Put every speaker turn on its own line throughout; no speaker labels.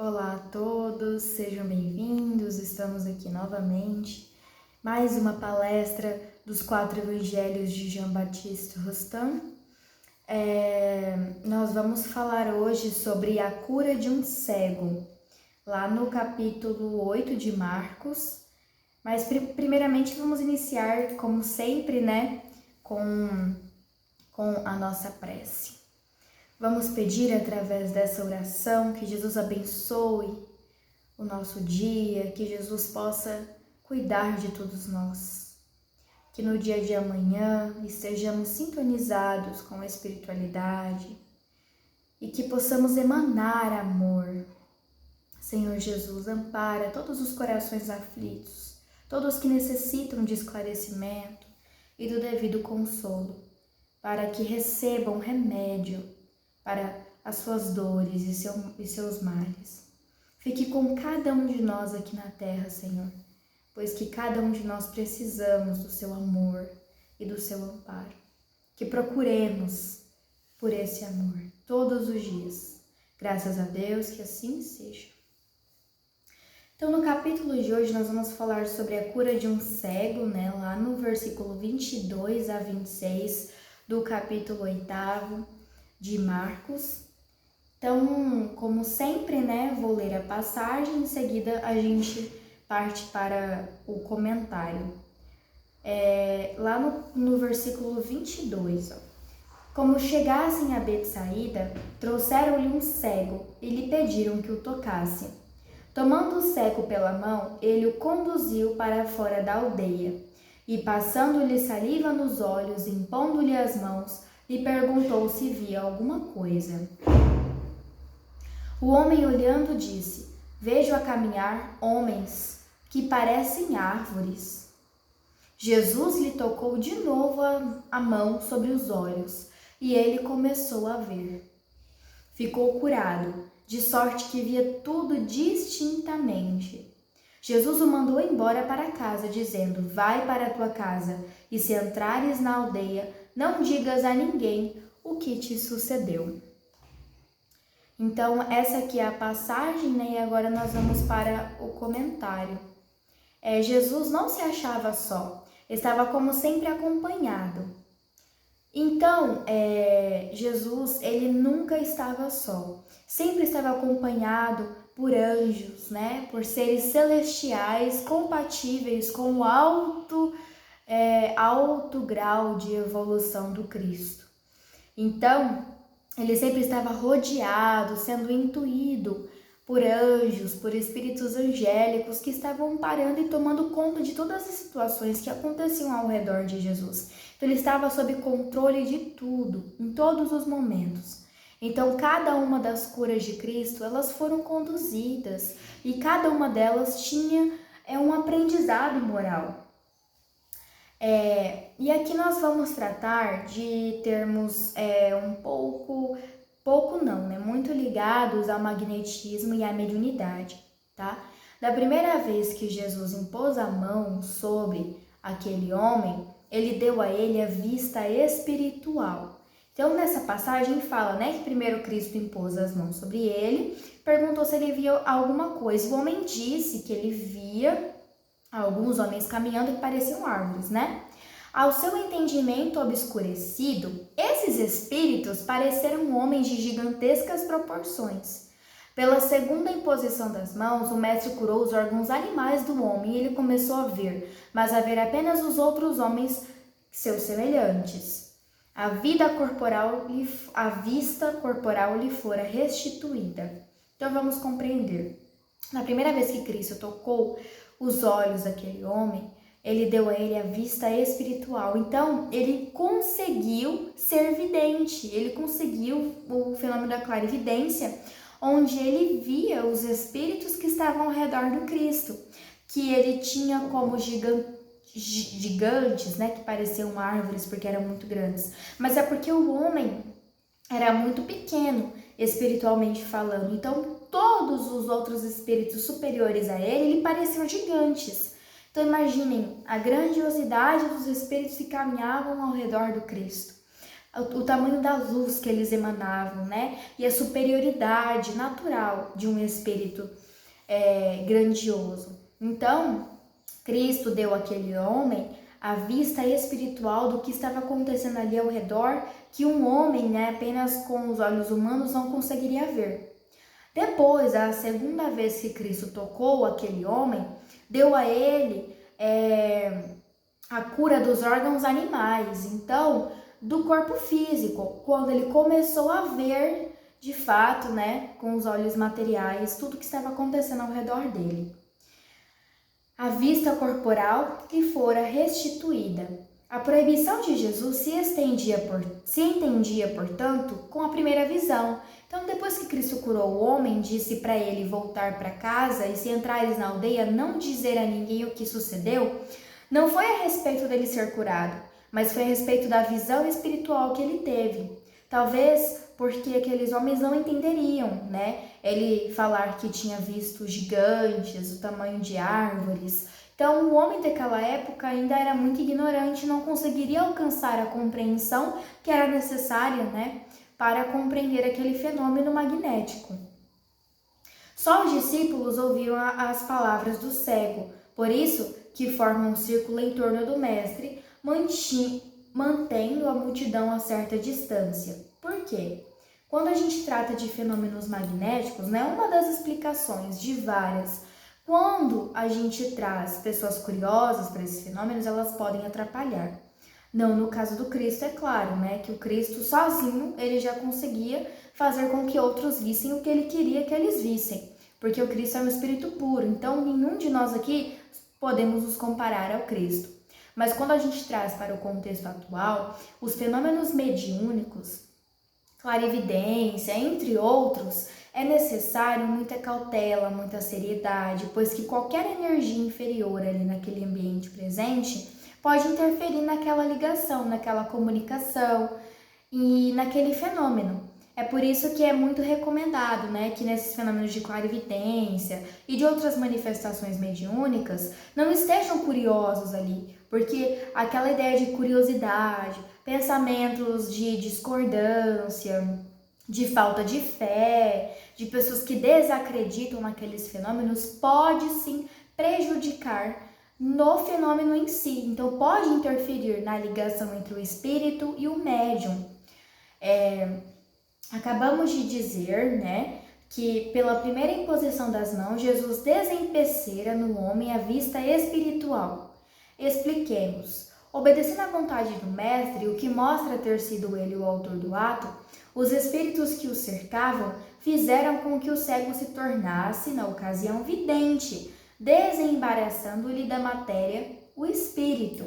Olá a todos, sejam bem-vindos, estamos aqui novamente. Mais uma palestra dos 4 evangelhos de Jean Baptiste Rustin. Nós vamos falar hoje sobre a cura de um cego, lá no capítulo 8 de Marcos. Mas primeiramente vamos iniciar, como sempre, com a nossa prece. Vamos pedir através dessa oração que Jesus abençoe o nosso dia, que Jesus possa cuidar de todos nós. Que no dia de amanhã estejamos sintonizados com a espiritualidade e que possamos emanar amor. Senhor Jesus, ampara todos os corações aflitos, todos que necessitam de esclarecimento e do devido consolo, para que recebam remédio para as suas dores e seus males. Fique com cada um de nós aqui na terra, Senhor, pois que cada um de nós precisamos do seu amor e do seu amparo. Que procuremos por esse amor todos os dias. Graças a Deus, que assim seja. Então, no capítulo de hoje, nós vamos falar sobre a cura de um cego, lá no versículo 22 a 26 do capítulo 8 de Marcos. Então, como sempre, vou ler a passagem, em seguida a gente parte para o comentário. Lá no versículo 22, Como chegassem a Betsaída, trouxeram-lhe um cego e lhe pediram que o tocasse. Tomando o cego pela mão, ele o conduziu para fora da aldeia e, passando-lhe saliva nos olhos, impondo-lhe as mãos, lhe perguntou se via alguma coisa. O homem, olhando, disse: Vejo a caminhar homens que parecem árvores. Jesus lhe tocou de novo a mão sobre os olhos e ele começou a ver. Ficou curado, de sorte que via tudo distintamente. Jesus o mandou embora para casa, dizendo: Vai para a tua casa, e se entrares na aldeia, não digas a ninguém o que te sucedeu. Então, essa aqui é a passagem, e agora nós vamos para o comentário. Jesus não se achava só, estava como sempre acompanhado. Então, Jesus, ele nunca estava só, sempre estava acompanhado por anjos, por seres celestiais compatíveis com o alto grau de evolução do Cristo. Então, ele sempre estava rodeado, sendo intuído por anjos, por espíritos angélicos que estavam parando e tomando conta de todas as situações que aconteciam ao redor de Jesus. Então, ele estava sob controle de tudo, em todos os momentos. Então, cada uma das curas de Cristo, elas foram conduzidas e cada uma delas tinha um aprendizado moral. E aqui nós vamos tratar de termos muito ligados ao magnetismo e à mediunidade, tá? Da primeira vez que Jesus impôs a mão sobre aquele homem, ele deu a ele a vista espiritual. Então, nessa passagem fala, que primeiro Cristo impôs as mãos sobre ele, perguntou se ele via alguma coisa. O homem disse que ele via alguns homens caminhando que pareciam árvores, Ao seu entendimento obscurecido, esses espíritos pareceram homens de gigantescas proporções. Pela segunda imposição das mãos, o mestre curou os órgãos animais do homem e ele começou a ver, mas a ver apenas os outros homens, seus semelhantes. A vista corporal lhe fora restituída. Então vamos compreender. Na primeira vez que Cristo tocou os olhos daquele homem, ele deu a ele a vista espiritual. Então, ele conseguiu ser vidente, ele conseguiu o fenômeno da clarividência, onde ele via os espíritos que estavam ao redor do Cristo, que ele tinha como gigantes, que pareciam árvores porque eram muito grandes. Mas é porque o homem era muito pequeno, espiritualmente falando. Então, todos os outros espíritos superiores a ele pareciam gigantes. Então, imaginem a grandiosidade dos espíritos que caminhavam ao redor do Cristo. o tamanho da luz que eles emanavam, né? E a superioridade natural de um espírito grandioso. Então, Cristo deu àquele homem a vista espiritual do que estava acontecendo ali ao redor, que um homem, né, apenas com os olhos humanos não conseguiria ver. Depois, a segunda vez que Cristo tocou aquele homem, deu a ele a cura dos órgãos animais, então, do corpo físico, quando ele começou a ver, de fato, né, com os olhos materiais, tudo que estava acontecendo ao redor dele. A vista corporal lhe fora restituída. A proibição de Jesus se entendia, portanto, com a primeira visão. Então, depois que Cristo curou o homem, disse para ele voltar para casa e, se entrares na aldeia, não dizer a ninguém o que sucedeu. Não foi a respeito dele ser curado, mas foi a respeito da visão espiritual que ele teve. Talvez porque aqueles homens não entenderiam, né? Ele falar que tinha visto gigantes, o tamanho de árvores. Então, o homem daquela época ainda era muito ignorante, não conseguiria alcançar a compreensão que era necessária, né, para compreender aquele fenômeno magnético. Só os discípulos ouviram as palavras do cego, por isso que formam um círculo em torno do mestre, mantendo a multidão a certa distância. Por quê? Quando a gente trata de fenômenos magnéticos, né, uma das explicações de várias, quando a gente traz pessoas curiosas para esses fenômenos, elas podem atrapalhar. Não no caso do Cristo, é claro, né, que o Cristo sozinho, ele já conseguia fazer com que outros vissem o que ele queria que eles vissem, porque o Cristo é um espírito puro, então nenhum de nós aqui podemos nos comparar ao Cristo. Mas quando a gente traz para o contexto atual, os fenômenos mediúnicos, clarividência, entre outros, é necessário muita cautela, muita seriedade, pois que qualquer energia inferior ali naquele ambiente presente pode interferir naquela ligação, naquela comunicação e naquele fenômeno. É por isso que é muito recomendado, né, que nesses fenômenos de clarividência e de outras manifestações mediúnicas não estejam curiosos ali, porque aquela ideia de curiosidade, pensamentos de discordância, de falta de fé, de pessoas que desacreditam naqueles fenômenos, pode sim prejudicar no fenômeno em si. Então, pode interferir na ligação entre o espírito e o médium. Acabamos de dizer, né, que pela primeira imposição das mãos, Jesus desempecera no homem a vista espiritual. Expliquemos. Obedecendo à vontade do mestre, o que mostra ter sido ele o autor do ato, os espíritos que o cercavam fizeram com que o cego se tornasse, na ocasião, vidente, desembaraçando-lhe da matéria o espírito.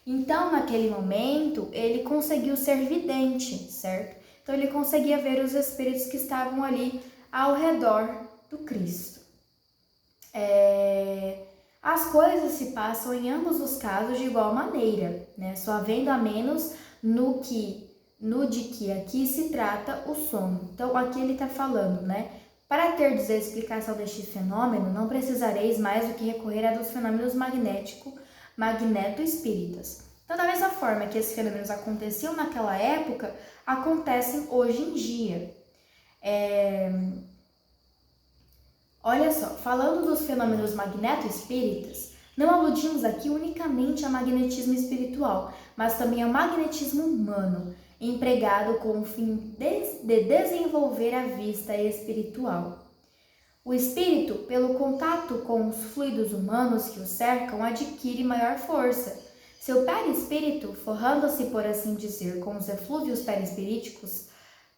Então, naquele momento, ele conseguiu ser vidente, certo? Então, ele conseguia ver os espíritos que estavam ali ao redor do Cristo. As coisas se passam em ambos os casos de igual maneira, né? Só havendo a menos no de que aqui se trata o sono. Então, aqui ele está falando, né? Para terdes a explicação deste fenômeno, não precisareis mais do que recorrer a dos fenômenos magneto-espíritas. Então, da mesma forma que esses fenômenos aconteciam naquela época, acontecem hoje em dia. Olha só, falando dos fenômenos magneto-espíritas, não aludimos aqui unicamente a magnetismo espiritual, mas também ao magnetismo humano, empregado com o fim de desenvolver a vista espiritual. O espírito, pelo contato com os fluidos humanos que o cercam, adquire maior força. Seu perispírito, forrando-se, por assim dizer, com os eflúvios perispiríticos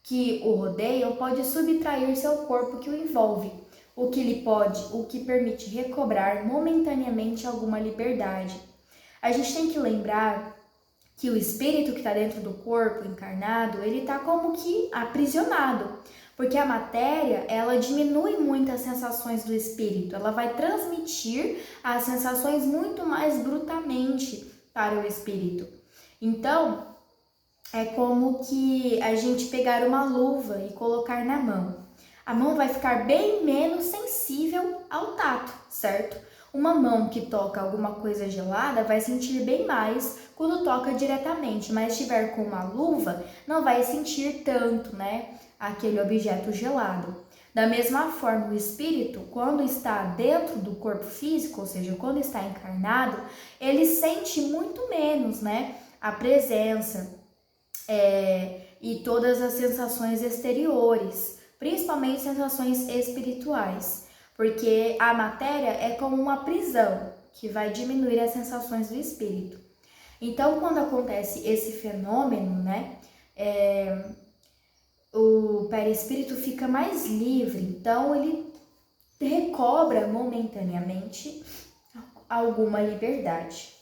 que o rodeiam, pode subtrair-se ao corpo que o envolve, o que permite recobrar momentaneamente alguma liberdade. A gente tem que lembrar que o espírito que está dentro do corpo encarnado, ele está como que aprisionado, porque a matéria, ela diminui muito as sensações do espírito, ela vai transmitir as sensações muito mais brutamente para o espírito. Então, é como que a gente pegar uma luva e colocar na mão. A mão vai ficar bem menos sensível ao tato, certo? Uma mão que toca alguma coisa gelada vai sentir bem mais quando toca diretamente, mas estiver com uma luva, não vai sentir tanto, né, aquele objeto gelado. Da mesma forma, o espírito, quando está dentro do corpo físico, ou seja, quando está encarnado, ele sente muito menos, né, a presença e todas as sensações exteriores, principalmente sensações espirituais, porque a matéria é como uma prisão que vai diminuir as sensações do espírito. Então, quando acontece esse fenômeno, né, o perispírito fica mais livre, então ele recobra momentaneamente alguma liberdade.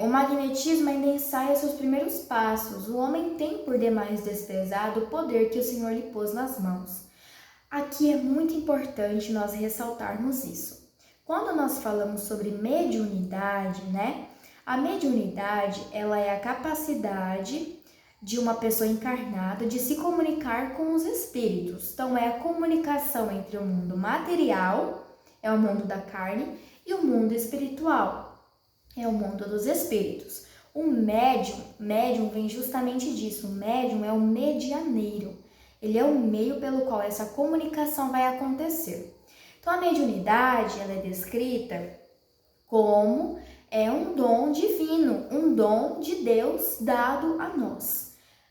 O magnetismo ainda ensaia seus primeiros passos. O homem tem por demais desprezado o poder que o Senhor lhe pôs nas mãos. Aqui é muito importante nós ressaltarmos isso. Quando nós falamos sobre mediunidade, né? A mediunidade, ela é a capacidade de uma pessoa encarnada de se comunicar com os espíritos. Então, é a comunicação entre o mundo material, é o mundo da carne, e o mundo espiritual, é o mundo dos espíritos. O médium vem justamente disso. O médium é o medianeiro. Ele é o meio pelo qual essa comunicação vai acontecer. Então, a mediunidade, ela é descrita como um dom divino, um dom de Deus dado a nós.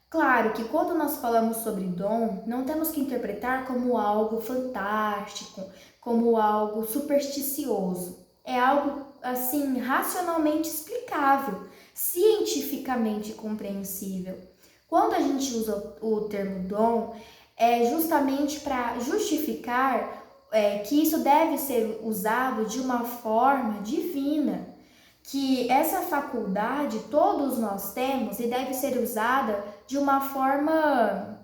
Claro que quando nós falamos sobre dom, não temos que interpretar como algo fantástico, como algo supersticioso. É algo, assim, racionalmente explicável, cientificamente compreensível. Quando a gente usa o termo dom, é justamente para justificar que isso deve ser usado de uma forma divina, que essa faculdade todos nós temos e deve ser usada de uma forma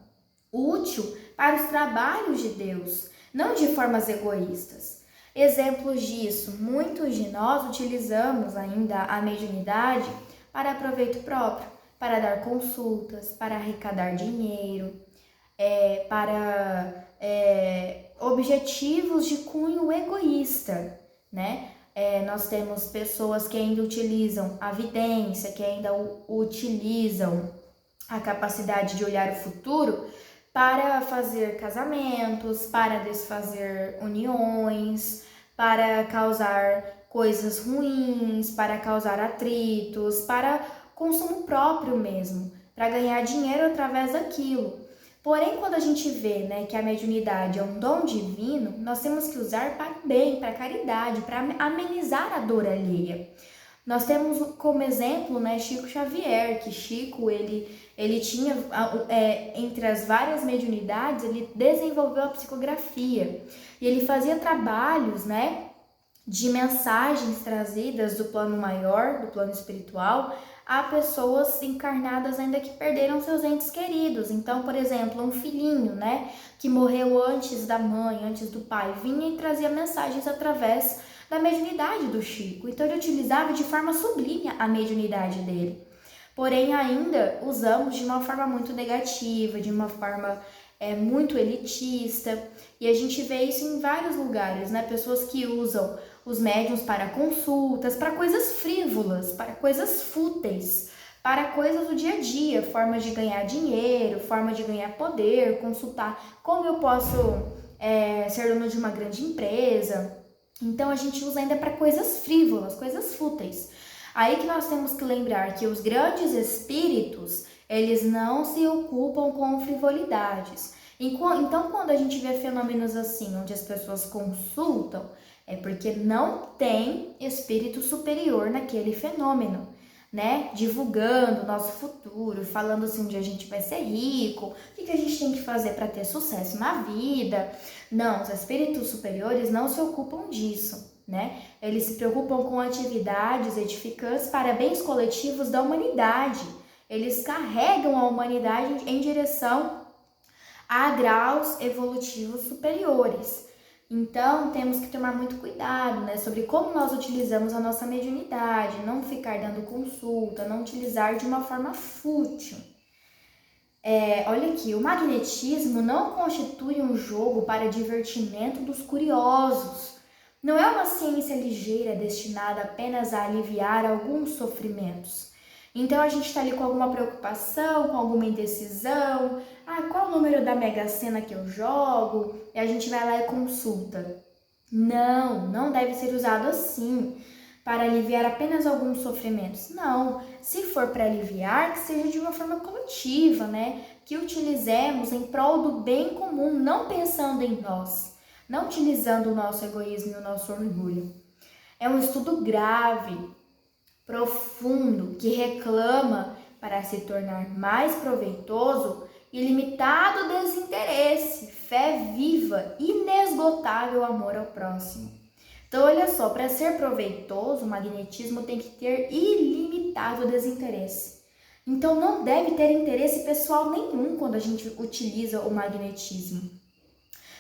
útil para os trabalhos de Deus, não de formas egoístas. Exemplos disso, muitos de nós utilizamos ainda a mediunidade para proveito próprio, para dar consultas, para arrecadar dinheiro, para objetivos de cunho egoísta, né? Nós temos pessoas que ainda utilizam a vidência, que ainda utilizam a capacidade de olhar o futuro para fazer casamentos, para desfazer uniões, para causar coisas ruins, para causar atritos, para consumo próprio mesmo, para ganhar dinheiro através daquilo. Porém, quando a gente vê, né, que a mediunidade é um dom divino, nós temos que usar para o bem, para a caridade, para amenizar a dor alheia. Nós temos como exemplo, né, Chico Xavier, que Chico, ele tinha, entre as várias mediunidades, ele desenvolveu a psicografia. E ele fazia trabalhos, né, de mensagens trazidas do plano maior, do plano espiritual, a pessoas encarnadas ainda que perderam seus entes queridos. Então, por exemplo, um filhinho, né, que morreu antes da mãe, antes do pai, vinha e trazia mensagens através da mediunidade do Chico. Então, ele utilizava de forma sublime a mediunidade dele. Porém, ainda usamos de uma forma muito negativa, de uma forma muito elitista. E a gente vê isso em vários lugares, né? Pessoas que usam os médiuns para consultas, para coisas frívolas, para coisas fúteis, para coisas do dia a dia, formas de ganhar dinheiro, forma de ganhar poder, consultar como eu posso ser dono de uma grande empresa. Então a gente usa ainda para coisas frívolas, coisas fúteis. Aí que nós temos que lembrar que os grandes espíritos, eles não se ocupam com frivolidades. Então, quando a gente vê fenômenos assim, onde as pessoas consultam, é porque não tem espírito superior naquele fenômeno, né? Divulgando o nosso futuro, falando assim, um dia a gente vai ser rico, o que a gente tem que fazer para ter sucesso na vida. Não, os espíritos superiores não se ocupam disso, né? Eles se preocupam com atividades edificantes para bens coletivos da humanidade. Eles carregam a humanidade em direção a graus evolutivos superiores. Então, temos que tomar muito cuidado, né, sobre como nós utilizamos a nossa mediunidade, não ficar dando consulta, não utilizar de uma forma fútil. Olha aqui, o magnetismo não constitui um jogo para divertimento dos curiosos. Não é uma ciência ligeira destinada apenas a aliviar alguns sofrimentos. Então a gente está ali com alguma preocupação, com alguma indecisão, qual o número da Mega Sena que eu jogo? E a gente vai lá e consulta. Não deve ser usado assim, para aliviar apenas alguns sofrimentos. Não, se for para aliviar, que seja de uma forma coletiva, né? Que utilizemos em prol do bem comum, não pensando em nós. Não utilizando o nosso egoísmo e o nosso orgulho. É um estudo grave, profundo, que reclama para se tornar mais proveitoso ilimitado desinteresse, fé viva, inesgotável amor ao próximo. Então, olha só, para ser proveitoso, o magnetismo tem que ter ilimitado desinteresse. Então, não deve ter interesse pessoal nenhum quando a gente utiliza o magnetismo.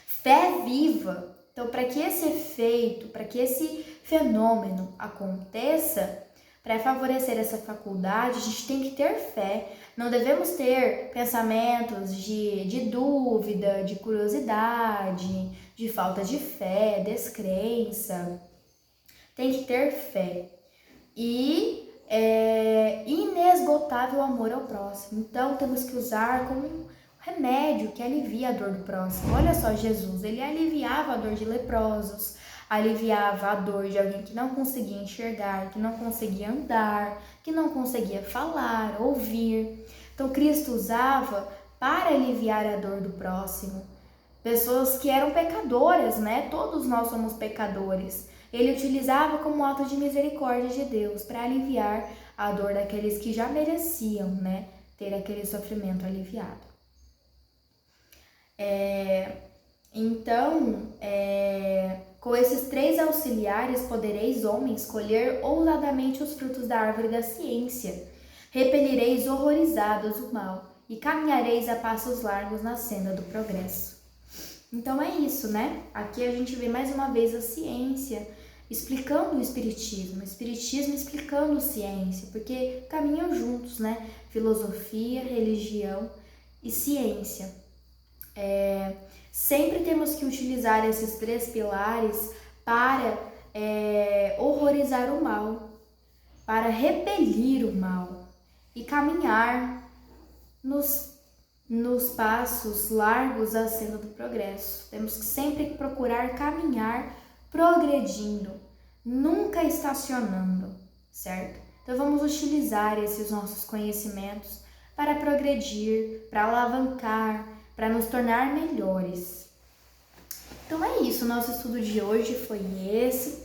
Fé viva. Então, para que esse efeito, para que esse fenômeno aconteça, para favorecer essa faculdade, a gente tem que ter fé. Não devemos ter pensamentos de dúvida, de curiosidade, de falta de fé, descrença. Tem que ter fé. E inesgotável amor ao próximo. Então, temos que usar como remédio que alivia a dor do próximo. Olha só, Jesus, ele aliviava a dor de leprosos, aliviava a dor de alguém que não conseguia enxergar, que não conseguia andar, que não conseguia falar, ouvir. Então, Cristo usava para aliviar a dor do próximo. Pessoas que eram pecadoras, né? Todos nós somos pecadores. Ele utilizava como ato de misericórdia de Deus para aliviar a dor daqueles que já mereciam, né? Ter aquele sofrimento aliviado. Então, com esses 3 auxiliares podereis, homens, colher ousadamente os frutos da árvore da ciência. Repelireis horrorizados o mal e caminhareis a passos largos na senda do progresso. Então é isso, né? Aqui a gente vê mais uma vez a ciência explicando o espiritismo explicando ciência, porque caminham juntos, né? Filosofia, religião e ciência. Sempre temos que utilizar esses 3 pilares para horrorizar o mal, para repelir o mal e caminhar nos passos largos à senda do progresso. Temos que sempre procurar caminhar progredindo, nunca estacionando, certo? Então vamos utilizar esses nossos conhecimentos para progredir, para alavancar, para nos tornar melhores. Então é isso, nosso estudo de hoje foi esse.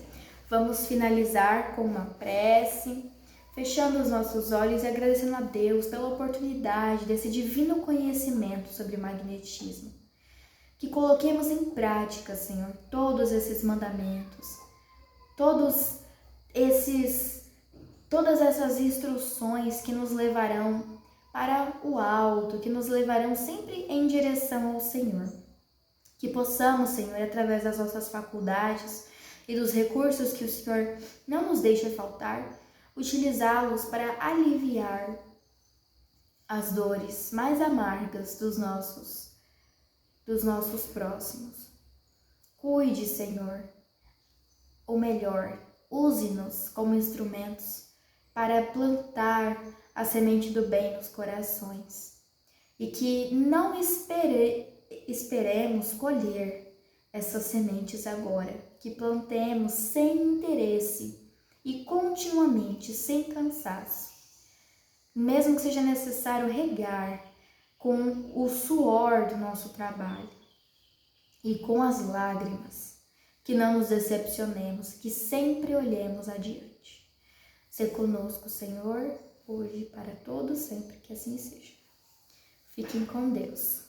Vamos finalizar com uma prece, fechando os nossos olhos e agradecendo a Deus pela oportunidade desse divino conhecimento sobre magnetismo. Que coloquemos em prática, Senhor, todos esses mandamentos, todas essas instruções que nos levarão para o alto, que nos levarão sempre em direção ao Senhor. Que possamos, Senhor, através das nossas faculdades e dos recursos que o Senhor não nos deixa faltar, utilizá-los para aliviar as dores mais amargas dos nossos próximos. Cuide, Senhor, ou melhor, use-nos como instrumentos para plantar a semente do bem nos corações e que não esperemos colher essas sementes agora, que plantemos sem interesse e continuamente, sem cansaço, mesmo que seja necessário regar com o suor do nosso trabalho e com as lágrimas, que não nos decepcionemos, que sempre olhemos adiante. Sê conosco, Senhor, hoje e para todos sempre, que assim seja. Fiquem com Deus.